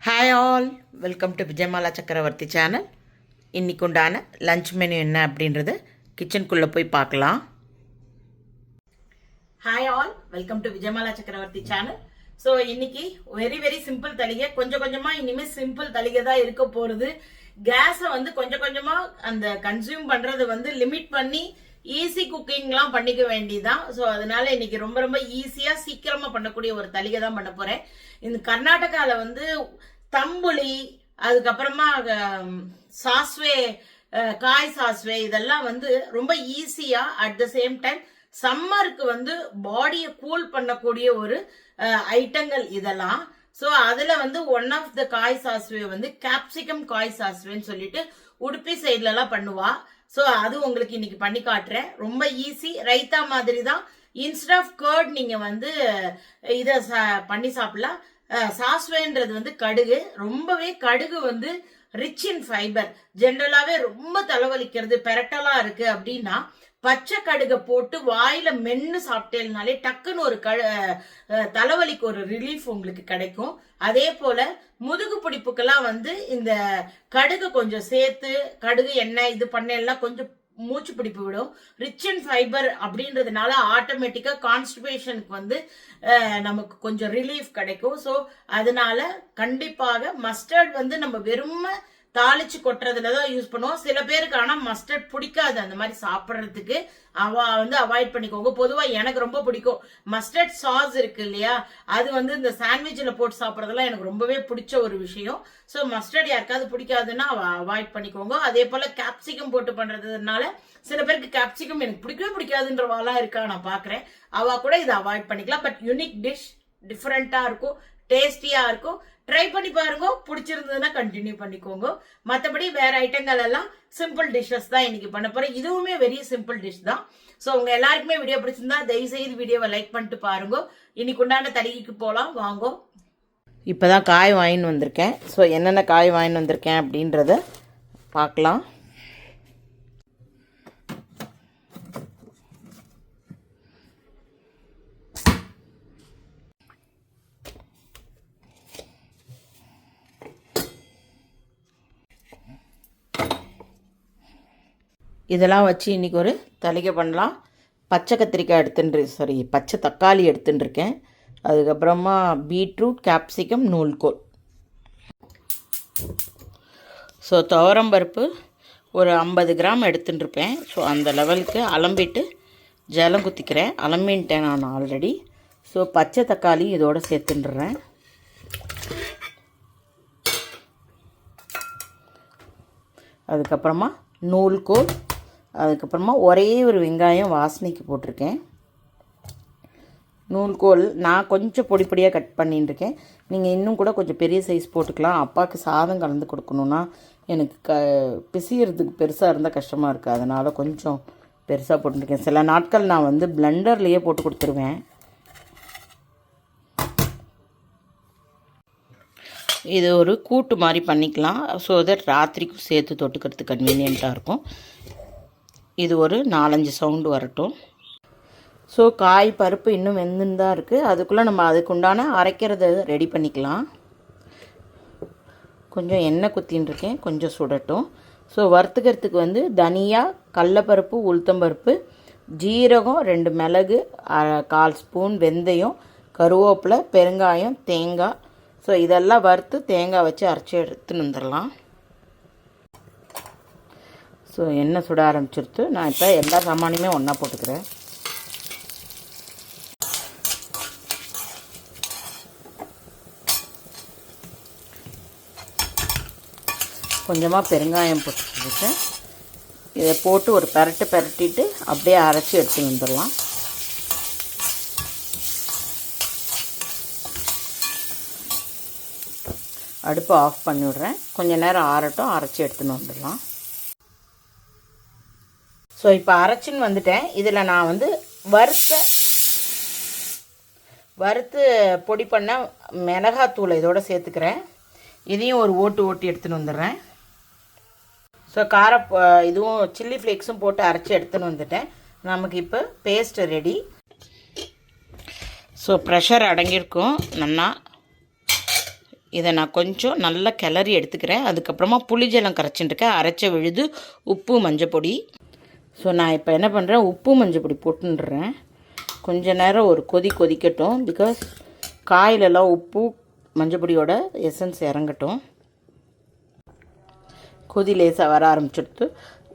Hi all, welcome to Vijayamala சக்கரவர்த்தி channel. இன்றைக்கு உண்டான லஞ்ச் மெனு என்ன அப்படின்றத கிச்சனுக்குள்ளே போய் பார்க்கலாம். Hi all, welcome to Vijayamala சக்கரவர்த்தி சேனல். ஸோ இன்னைக்கு வெரி வெரி சிம்பிள் தளிகை. கொஞ்சம் கொஞ்சமாக இனிமேல் சிம்பிள் தளிகை தான் இருக்க போகிறது. கேஸை கொஞ்சம் கொஞ்சமாக அந்த கன்சியூம் பண்ணுறது லிமிட் பண்ணி ஈஸி குக்கிங்லாம் பண்ணிக்க வேண்டியதான். ஸோ அதனால இன்னைக்கு ரொம்ப ரொம்ப ஈஸியாக சீக்கிரமாக பண்ணக்கூடிய ஒரு தளிகை தான் பண்ண போகிறேன். இந்த கர்நாடகாவில் தம்புளி, அதுக்கப்புறமா சாஸ்வே, காய் சாஸ்வே, இதெல்லாம் ரொம்ப ஈஸியா அட் த சேம் டைம் சம்மருக்கு பாடியை கூல் பண்ணக்கூடிய ஒரு ஐட்டங்கள் இதெல்லாம். ஸோ அதுல ஒன் ஆஃப் த காய் சாஸ்வே கேப்சிகம் காய் சாஸ்வேன்னு சொல்லிட்டு உடுப்பி சைட்ல எல்லாம் பண்ணுவா. ஸோ அது உங்களுக்கு இன்னைக்கு பண்ணி காட்டுறேன். ரொம்ப ஈஸி, ரைத்தா மாதிரி தான். இன்ஸ்டெட் ஆஃப் கர்ட் நீங்க இதை பண்ணி சாப்பிடலாம். சாஸ்வேன்றது கடுகு, ரொம்பவே கடுகு ரிச் இன் ஃபைபர். ஜென்ரலாவே ரொம்ப தலைவலிக்கிறது, பெரட்டலா இருக்கு அப்படின்னா பச்சை கடுகை போட்டு வாயில மென்னு சாப்பிட்டேனாலே டக்குன்னு ஒரு தலைவலிக்கு ஒரு ரிலீஃப் உங்களுக்கு கிடைக்கும். அதே போல முதுகு பிடிப்புக்கெல்லாம் இந்த கடுகு கொஞ்சம் சேர்த்து, கடுகு எண்ணெய் இது பண்ணெல்லாம் கொஞ்சம் மூச்சு பிடிப்பு விடும். ரிச் அண்ட் ஃபைபர் அப்படின்றதுனால ஆட்டோமேட்டிக்கா கான்ஸ்டிபேஷனுக்கு நமக்கு கொஞ்சம் ரிலீஃப் கிடைக்கும். ஸோ அதனால கண்டிப்பாக மஸ்டர்ட் நம்ம வெறும் தாளிச்சு கொட்டுறதுலதான் யூஸ் பண்ணுவோம். சில பேருக்கு ஆனா மஸ்டர்ட் பிடிக்காது, அந்த மாதிரி சாப்பிட்றதுக்கு அவாய்ட் பண்ணிக்கோங்க. பொதுவா எனக்கு ரொம்ப பிடிக்கும். மஸ்டர்ட் சாஸ் இருக்கு இல்லையா, அது இந்த சாண்ட்விச்ல போட்டு சாப்பிட்றதுலாம் எனக்கு ரொம்பவே பிடிச்ச ஒரு விஷயம். ஸோ மஸ்டர்ட் யாருக்காவது பிடிக்காதுன்னா அவாய்ட் பண்ணிக்கோங்க. அதே போல கேப்சிகம் போட்டு பண்றதுனால சில பேருக்கு கேப்சிகம் எனக்கு பிடிக்கவே பிடிக்காதுன்றவாளா இருக்கா, நான் பாக்குறேன். அவ கூட இதை அவாய்ட் பண்ணிக்கலாம். பட் யூனிக் டிஷ், டிஃப்ரெண்டா இருக்கும், டேஸ்டியா இருக்கும். ட்ரை பண்ணி பாருங்க, பிடிச்சிருந்ததுன்னா கண்டினியூ பண்ணிக்கோங்க. மற்றபடி வேற ஐட்டங்கள் எல்லாம் சிம்பிள் டிஷ்ஷஸ் தான் இன்னைக்கு பண்ண போறேன். இதுவுமே வெரி சிம்பிள் டிஷ் தான். ஸோ உங்க எல்லாருக்குமே வீடியோ பிடிச்சிருந்தா தயவு செய்து வீடியோவை லைக் பண்ணிட்டு பாருங்க. இன்னைக்கு உண்டான தளிகைக்கு போகலாம் வாங்க. இப்போதான் காய் வாங்கின்னு வந்திருக்கேன். ஸோ என்னென்ன காய் வாங்கின்னு வந்திருக்கேன் அப்படின்றத பார்க்கலாம். இதெல்லாம் வச்சு இன்றைக்கி ஒரு தளிகை பண்ணலாம். பச்சை கத்திரிக்காய் பச்சை தக்காளி எடுத்துட்டுருக்கேன். அதுக்கப்புறமா பீட்ரூட், கேப்சிகம், நூல்கோல். ஸோ துவரம்பருப்பு ஒரு 50 கிராம் எடுத்துட்டுருப்பேன். ஸோ அந்த லெவலுக்கு அலம்பிட்டு ஜலம் குத்திக்கிறேன். அலம்பின்ட்டேன் நான் ஆல்ரெடி. ஸோ பச்சை தக்காளி இதோடு சேர்த்துட்டுறேன். அதுக்கப்புறமா நூல்கோல், அதுக்கப்புறமா ஒரே ஒரு வெங்காயம் வாசனைக்கு போட்டிருக்கேன். நூல்கோல் நான் கொஞ்சம் பொடி பொடியாக கட் பண்ணிட்டுருக்கேன். நீங்கள் இன்னும் கூட கொஞ்சம் பெரிய சைஸ் போட்டுக்கலாம். அப்பாவுக்கு சாதம் கலந்து கொடுக்கணுன்னா எனக்கு பிசியறதுக்கு பெருசாக இருந்தால் கஷ்டமாக இருக்குது, அதனால் கொஞ்சம் பெருசாக போட்டுருக்கேன். சில நாட்கள் நான் பிளெண்டர்லேயே போட்டு கொடுத்துருவேன். இது ஒரு கூட்டு மாதிரி பண்ணிக்கலாம். ஸோ தட் ராத்திரிக்கும் சேர்த்து தொட்டுக்கிறதுக்கு கன்வீனியண்ட்டாக இருக்கும். இது ஒரு 4-5 சவுண்டு வரட்டும். ஸோ காய் பருப்பு இன்னும் வெந்துன்னு தான் இருக்குது. அதுக்குள்ளே நம்ம அதுக்குண்டான அரைக்கிறத ரெடி பண்ணிக்கலாம். கொஞ்சம் எண்ணெய் குத்தின்னு இருக்கேன், கொஞ்சம் சுடட்டும். ஸோ வறுத்துக்கிறதுக்கு தனியா, கடலப்பருப்பு, உளுத்தம்பருப்பு, ஜீரகம், 2 மிளகு, 1/4 ஸ்பூன் வெந்தயம், கருவேப்பிலை, பெருங்காயம், தேங்காய். ஸோ இதெல்லாம் வறுத்து தேங்காய் வச்சு அரைச்சி எடுத்துன்னு வந்துடலாம். ஸோ எண்ணெய் சுட ஆரம்பிச்சிருத்து. நான் இப்போ எல்லா சாமானியுமே ஒன்றா போட்டுக்கிறேன். கொஞ்சமாக பெருங்காயம் போட்டுருக்கேன். இதை போட்டு ஒரு பரட்டிட்டு அப்படியே அரைச்சி எடுத்துன்னு வந்துடலாம். அடுப்பை ஆஃப் பண்ணி விட்றேன். கொஞ்சம் நேரம் ஆறட்டும், அரைச்சி எடுத்துன்னு வந்துடலாம். ஸோ இப்போ அரைச்சின்னு வந்துட்டேன். இதில் நான் வறுத்து பொடி பண்ண மிளகாத்தூளை இதோடு சேர்த்துக்கிறேன். இதையும் ஒரு ஓட்டி எடுத்துன்னு வந்துடுறேன். ஸோ இதுவும் சில்லி ஃப்ளேக்ஸும் போட்டு அரைச்சி எடுத்துன்னு வந்துட்டேன். நமக்கு இப்போ பேஸ்ட் ரெடி. ஸோ ப்ரெஷர் அடங்கியிருக்கும் நல்லா. இதை நான் கொஞ்சம் நல்லா கிளறி எடுத்துக்கிறேன். அதுக்கப்புறமா புளிஜலம் கரைச்சிட்டுருக்கேன், அரைச்ச விழுது, உப்பு, மஞ்சள் பொடி. ஸோ நான் இப்போ என்ன பண்ணுறேன், உப்பு மஞ்சள் பொடி போட்டுன்றேன். கொஞ்ச நேரம் ஒரு கொதிக்கட்டும். பிகாஸ் காயிலெல்லாம் உப்பு மஞ்சள் பொடியோட எசன்ஸ் இறங்கட்டும். கொதி லேசாக வர ஆரம்பிச்சிடுத்து.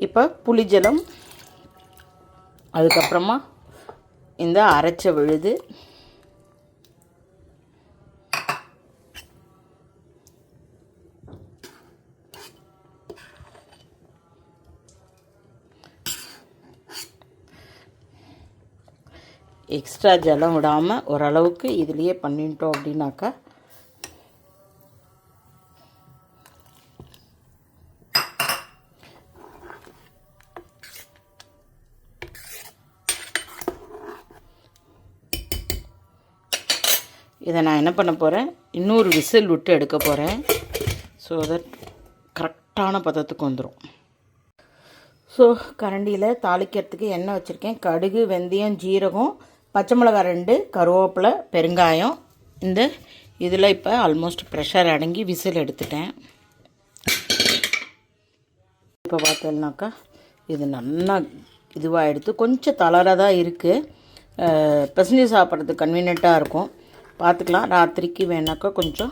இப்போ புளிஜலம், அதுக்கப்புறமா இந்த அரைச்ச விழுது, எக்ஸ்ட்ரா ஜலம் விடாமல் ஓரளவுக்கு இதுலேயே பண்ணிட்டோம் அப்படின்னாக்கா இதை நான் என்ன பண்ண போகிறேன், இன்னொரு விசில் விட்டு எடுக்க போகிறேன். ஸோ தட் கரெக்டான பதத்துக்கு வந்துடும். ஸோ கரண்டியில் தாளிக்கிறதுக்கு எண்ணெய் வச்சுருக்கேன். கடுகு, வெந்தயம், ஜீரகம், பச்சை மிளகாய் 2, கருவேப்பிலை, பெருங்காயம். இந்த இதில் இப்போ ஆல்மோஸ்ட் ப்ரெஷர் அடங்கி விசில் எடுத்துட்டேன். இப்போ பார்த்தோம்னாக்கா இது நல்லா இதுவாக எடுத்து கொஞ்சம் தளராக தான் இருக்குது. பிசைஞ்சு சாப்பிட்றதுக்கு கன்வீனியண்ட்டாக இருக்கும். பார்த்துக்கலாம். ராத்திரிக்கு வேணாக்கா கொஞ்சம்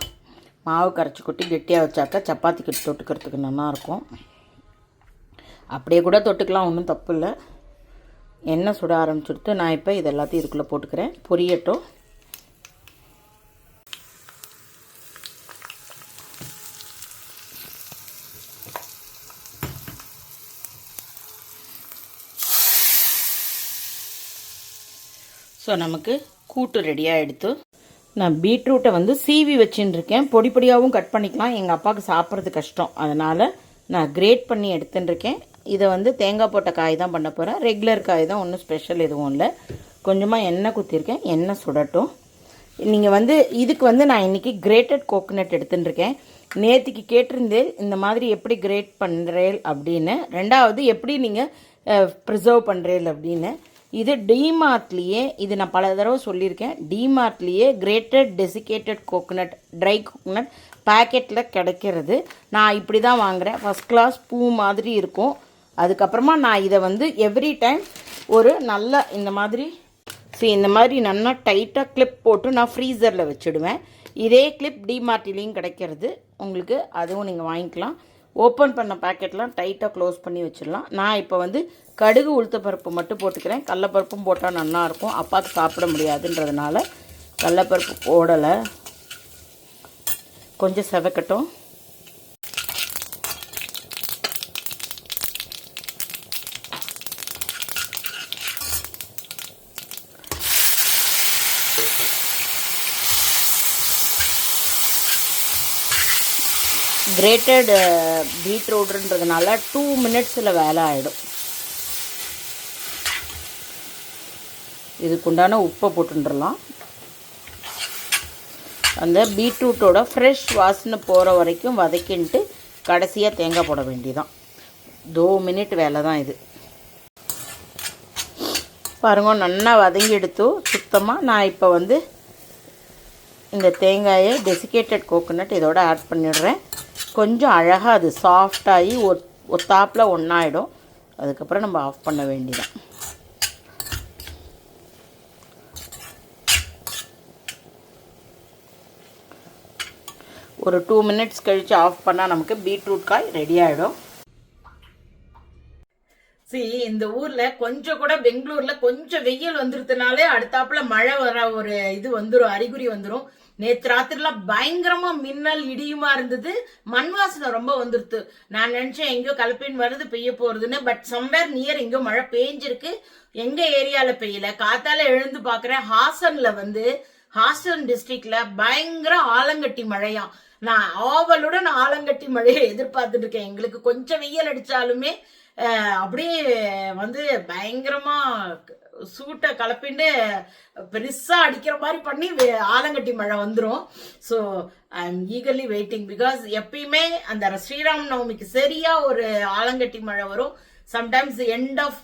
மாவு கரைச்சி கொட்டி கெட்டியாக வச்சாக்கா சப்பாத்திக்கு தொட்டுக்கிறதுக்கு நல்லாயிருக்கும். அப்படியே கூட தொட்டுக்கலாம், ஒன்றும் தப்பு இல்லை. எண்ணெய் சுட ஆரம்பிச்சுடுத்து. நான் இப்போ இது எல்லாத்தையும் இதுக்குள்ளே போட்டுக்கிறேன், பொரியட்டும். ஸோ நமக்கு கூட்டு ரெடியாக எடுத்து நான் பீட்ரூட்டை வந்து சீவி வச்சுட்டுருக்கேன். பொடி பொடியாகவும் கட் பண்ணிக்கலாம். எங்கள் அப்பாவுக்கு சாப்பிட்றது கஷ்டம், அதனால் நான் கிரேட் பண்ணி எடுத்துட்டுருக்கேன். இதை வந்து தேங்காய் போட்ட காய் தான் பண்ண போகிறேன். ரெகுலர் காய் தான், ஒன்றும் ஸ்பெஷல் எதுவும் இல்லை. கொஞ்சமாக எண்ணெய் குத்திருக்கேன், எண்ணெய் சுடட்டும். நீங்கள் வந்து இதுக்கு வந்து நான் இன்றைக்கி கிரேட்டட் கோகோனட் எடுத்துட்டுருக்கேன். நேற்றுக்கு கேட்டிருந்தேன் இந்த மாதிரி எப்படி கிரேட் பண்ணுறேன் அப்படின்னு. ரெண்டாவது எப்படி நீங்கள் ப்ரிசர்வ் பண்ணுறேன் அப்படின்னு. இது டிமார்ட்லேயே, இது நான் பல தடவை சொல்லியிருக்கேன், டிமார்ட்லேயே grated desiccated coconut, dry coconut பேக்கெட்டில் கிடைக்கிறது. நான் இப்படி தான் வாங்குகிறேன். ஃபஸ்ட் கிளாஸ் பூ மாதிரி இருக்கும். அதுக்கப்புறமா நான் இதை வந்து எவ்ரி டைம் ஒரு நல்ல இந்த மாதிரி இந்த மாதிரி நல்லா டைட்டாக கிளிப் போட்டு நான் ஃப்ரீசரில் வச்சுடுவேன். இதே கிளிப் டிமார்ட்லேயும் கிடைக்கிறது உங்களுக்கு, அதுவும் நீங்கள் வாங்கிக்கலாம். ஓப்பன் பண்ண பேக்கெட்லாம் டைட்டாக க்ளோஸ் பண்ணி வச்சிடலாம். நான் இப்போ வந்து கடுகு, உளுத்தப்பருப்பு மட்டும் போட்டுக்கிறேன். கடலப்பருப்பும் போட்டால் நல்லாயிருக்கும், அப்பாவுக்கு சாப்பிட முடியாதுன்றதுனால கடலப்பருப்பு போடலை. கொஞ்சம் செவக்கட்டும். கிரேட்டட் பீட்ரூட்ன்றதுனால 2 மினிட்ஸில் வேலை ஆகிடும். இதுக்குண்டான உப்பை போட்டுடலாம். அந்த பீட்ரூட்டோட ஃப்ரெஷ் வாசனை போகிற வரைக்கும் வதக்கின்ட்டு கடைசியாக தேங்காய் போட வேண்டியதான். 2 மினிட் வேலை தான் இது. பாருங்க, நல்லா வதங்கி எடுத்து சுத்தமாக. நான் இப்போ வந்து இந்த தேங்காயை டெசிகேட்டட் கோகோனட் இதோட ஆட் பண்ணிடுறேன். கொஞ்சம் அழகாக அது சாஃப்டாகி ஒத்தாப்பில் ஒன்றாயிடும். அதுக்கப்புறம் நம்ம ஆஃப் பண்ண வேண்டியதான். ஒரு 2 மினிட்ஸ் கழித்து ஆஃப் பண்ணால் நமக்கு பீட்ரூட் காய் ரெடி ஆகிடும். இந்த ஊர்ல கொஞ்சம் கூட, பெங்களூர்ல கொஞ்சம் வெயில் வந்துருதுனாலே அடுத்தாப்புல மழை வர ஒரு இது வந்துடும், அறிகுறி வந்துடும். நேற்று ராத்திரிலாம் பயங்கரமா மின்னல் இடியுமா இருந்தது. மண் வாசனை ரொம்ப வந்துருது. நான் நினைச்சேன் எங்கேயோ கலப்பின் வருது, பெய்ய போறதுன்னு. பட் சம்வேர் நியர் எங்கேயோ மழை பெய்ஞ்சிருக்கு. எங்க ஏரியால பெய்யல. காத்தால எழுந்து பாக்குறேன், ஹாசன் டிஸ்ட்ரிக்ட்ல பயங்கர ஆலங்கட்டி மழையா. நான் ஆவலுடன் ஆலங்கட்டி மழையை எதிர்பார்த்துட்டு இருக்கேன். எங்களுக்கு கொஞ்சம் வெயில் அடிச்சாலுமே அப்படியே வந்து பயங்கரமா சூட்டை கலப்பின்னு பெருசா அடிக்கிற மாதிரி பண்ணி ஆலங்கட்டி மழை வந்துடும். So I am eagerly waiting. Because எப்பயுமே அந்த ஸ்ரீராம் நவமிக்கு சரியா ஒரு ஆலங்கட்டி மழை வரும். Sometimes end of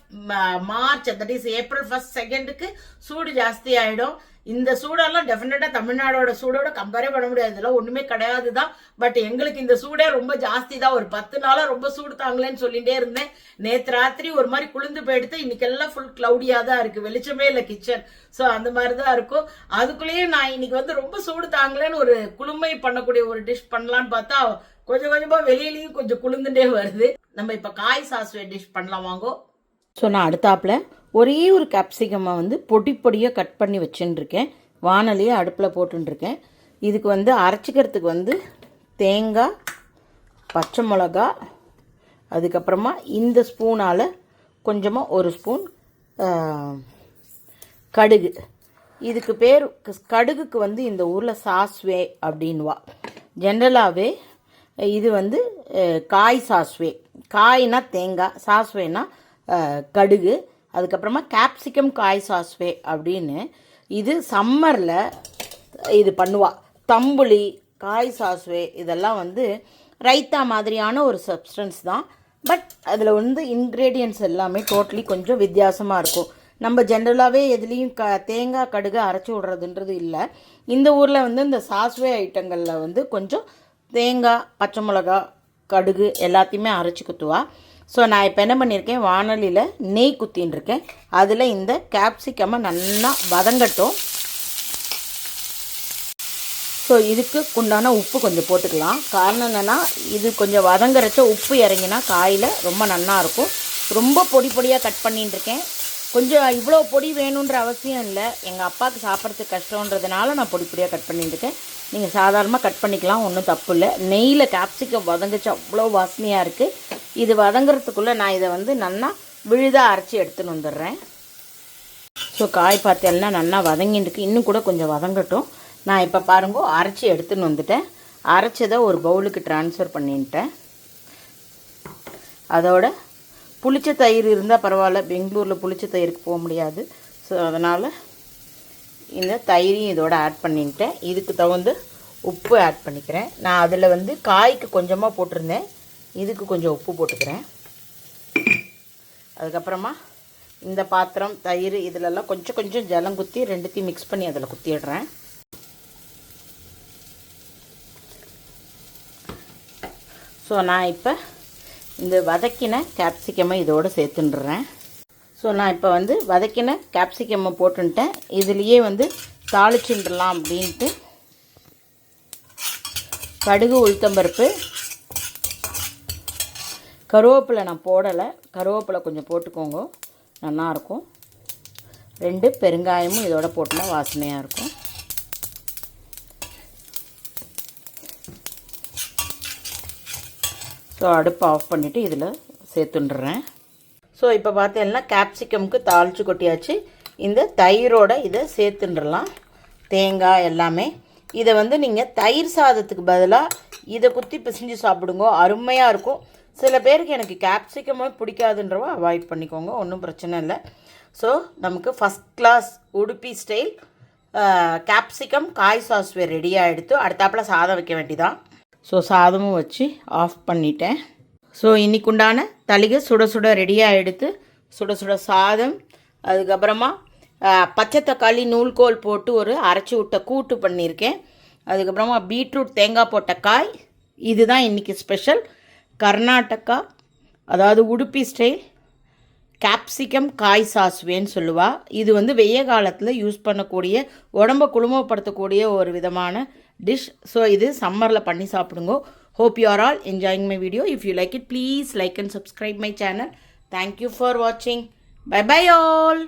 March, that is April 1st 2க்கு சூடு ஜாஸ்தி ஆயிடும். இந்த சூடெல்லாம் டெஃபினட்டாக தமிழ்நாடோட சூடோட கம்பேரே பண்ண முடியாது, இதெல்லாம் ஒன்றுமே கிடையாது தான். பட் எங்களுக்கு இந்த சூடே ரொம்ப ஜாஸ்தி தான். ஒரு 10 நாளாக ரொம்ப சூடு தாங்களேன்னு சொல்லிகிட்டே இருந்தேன். நேற்று ராத்திரி ஒரு மாதிரி குளிர்ந்து போயிடுத்து, இன்னைக்கெல்லாம் ஃபுல் க்ளவுடியாக தான் இருக்குது, வெளிச்சமே இல்லை கிச்சன். ஸோ அந்த மாதிரி தான் இருக்கும். அதுக்குள்ளேயே நான் இன்னைக்கு வந்து ரொம்ப சூடு தாங்களேன்னு ஒரு குளுமை பண்ணக்கூடிய ஒரு டிஷ் பண்ணலான்னு பார்த்தா கொஞ்சம் கொஞ்சமாக வெளியிலையும் கொஞ்சம் குளிர்ந்துட்டே வருது. நம்ம இப்போ காய் சாஸ்வே டிஷ் பண்ணலாம் வாங்கோ. ஸோ நான் அடுத்தாப்பில் ஒரே ஒரு கேப்சிகம்மை வந்து பொடி பொடியாக கட் பண்ணி வச்சுட்டுருக்கேன். வானலியை அடுப்பில் போட்டுருக்கேன். இதுக்கு வந்து அரைச்சிக்கிறதுக்கு வந்து தேங்காய், பச்சை மிளகா, அதுக்கப்புறமா இந்த ஸ்பூனால் கொஞ்சமாக ஒரு ஸ்பூன் கடுகு. இதுக்கு பேர் கடுகுக்கு வந்து இந்த ஊரில் சாஸ்வே அப்படின்வா. ஜென்ரலாகவே இது வந்து காய் சாஸ்வே. காய்னா தேங்காய், சாஸ்வேனா கடுகு. அதுக்கப்புறமா கேப்சிகம் காய் சாஸ்வே அப்படின்னு இது சம்மரில் இது பண்ணுவா. தம்புளி, காய் சாஸ்வே இதெல்லாம் வந்து ரைத்தா மாதிரியான ஒரு சப்ஸ்டன்ஸ் தான். பட் அதில் வந்து இன்க்ரீடியன்ட்ஸ் எல்லாமே டோட்டலி கொஞ்சம் வித்தியாசமாக இருக்கும். நம்ம ஜென்ரலாகவே எதுலேயும் தேங்காய் கடுகு அரைச்சி விட்றதுன்றது இல்லை. இந்த ஊரில் வந்து இந்த சாஸ்வே ஐட்டங்களில் வந்து கொஞ்சம் தேங்காய், பச்சை மிளகா, கடுகு எல்லாத்தையுமே அரைச்சி குத்துவா. ஸோ நான் இப்போ என்ன பண்ணியிருக்கேன், வானலியில் நெய் குத்தின்னு இருக்கேன். அதில் இந்த கேப்சிகம்மை நல்லா வதங்கட்டும். ஸோ இதுக்கு உண்டான உப்பு கொஞ்சம் போட்டுக்கலாம். காரணம் என்னென்னா, இது கொஞ்சம் வதங்குறச்ச உப்பு இறங்கினா காயில் ரொம்ப நல்லாயிருக்கும். ரொம்ப பொடி பொடியாக கட் பண்ணின்னு இருக்கேன். கொஞ்சம் இவ்வளோ பொடி வேணுன்ற அவசியம் இல்லை. எங்கள் அப்பாவுக்கு சாப்பிட்றதுக்கு கஷ்டன்றதுனால நான் பொடி பொடியாக கட் பண்ணிட்டுருக்கேன். நீங்கள் சாதாரணமாக கட் பண்ணிக்கலாம், ஒன்றும் தப்பு இல்லை. நெய்யில் கேப்சிகம் வதங்கிச்சு அவ்வளோ வாசனையாக இருக்குது. இது வதங்கிறதுக்குள்ளே நான் இதை வந்து நல்லா விழுதாக அரைச்சி எடுத்துன்னு வந்துடுறேன். ஸோ காய் பார்த்தேன்னா நல்லா வதங்கிட்டுருக்கு. இன்னும் கூட கொஞ்சம் வதங்கட்டும். நான் இப்போ பாருங்க அரைச்சி எடுத்துன்னு வந்துட்டேன். அரைச்சதை ஒரு பவுலுக்கு ட்ரான்ஸ்ஃபர் பண்ணிட்டேன். அதோட புளிச்ச தயிர் இருந்தால் பரவாயில்ல, பெங்களூரில் புளிச்ச தயிருக்கு போக முடியாது. ஸோ அதனால் இந்த தயிரையும் இதோட ஆட் பண்ணிட்டேன். இதுக்கு தகுந்த உப்பு ஆட் பண்ணிக்கிறேன். நான் அதில் வந்து காய்க்கு கொஞ்சமாக போட்டிருந்தேன், இதுக்கு கொஞ்சம் உப்பு போட்டுக்கிறேன். அதுக்கப்புறமா இந்த பாத்திரம், தயிர் இதிலெல்லாம் கொஞ்சம் கொஞ்சம் ஜலம் குத்தி ரெண்டுத்தையும் மிக்ஸ் பண்ணி அதில் குத்திடுறேன். ஸோ நான் இப்போ இந்த வதக்கின கேப்சிகம்மை இதோடு சேர்த்துட்டுறேன். ஸோ நான் இப்போ வந்து வதக்கின கேப்சிகம்மை போட்டுட்டேன். இதுலேயே வந்து தாளிச்சுடலாம் அப்படின்ட்டு கடுகு, உளுத்தம்பருப்பு, கருவேப்பிலை நான் போடலை. கருவேப்பிலை கொஞ்சம் போட்டுக்கோங்க, நல்லாயிருக்கும். 2 பெருங்காயமும் இதோட போட்டோன்னா வாசனையாக இருக்கும். ஸோ அடுப்பை ஆஃப் பண்ணிவிட்டு இதில் சேர்த்துட்டுறேன். ஸோ இப்போ பார்த்தீங்கன்னா கேப்சிகம்க்கு தாளித்து கொட்டியாச்சு. இந்த தயிரோடு இதை சேர்த்துட்டுலாம், தேங்காய் எல்லாமே. இதை வந்து நீங்கள் தயிர் சாதத்துக்கு பதிலாக இதை குத்தி பிசைஞ்சு சாப்பிடுங்க, அருமையாக இருக்கும். சில பேருக்கு எனக்கு கேப்சிகமே பிடிக்காதுன்றவோ அவாய்ட் பண்ணிக்கோங்க, ஒன்றும் பிரச்சனை இல்லை. ஸோ நமக்கு first class Udupi style capsicum காய் சாஸ்வே ரெடியாக எடுத்து அடுத்தாப்பில் சாதம் வைக்க வேண்டியதான். ஸோ சாதமும் வச்சு ஆஃப் பண்ணிட்டேன். ஸோ இன்றைக்கு உண்டான தளிகை சுட சுட ரெடியாக எடுத்து சுட சுட சாதம், அதுக்கப்புறமா பச்சை தக்காளி நூல்கோல் போட்டு ஒரு அரைச்சி விட்ட கூட்டு பண்ணியிருக்கேன். அதுக்கப்புறமா பீட்ரூட் தேங்காய் போட்ட காய். இதுதான் இன்றைக்கி ஸ்பெஷல். கர்நாடகா, அதாவது உடுப்பி ஸ்டைல் கேப்சிகம் காய் சாஸ்வேன்னு சொல்லுவா. இது வந்து வெய்ய காலத்தில் யூஸ் பண்ணக்கூடிய, உடம்பை குளுமைப்படுத்தக்கூடிய ஒரு விதமான டிஷ். ஸோ இது சம்மரில் பண்ணி சாப்பிடுங்க. Hope you are all enjoying my video. If you like it, please like and subscribe my channel. Thank you for watching. Bye bye all.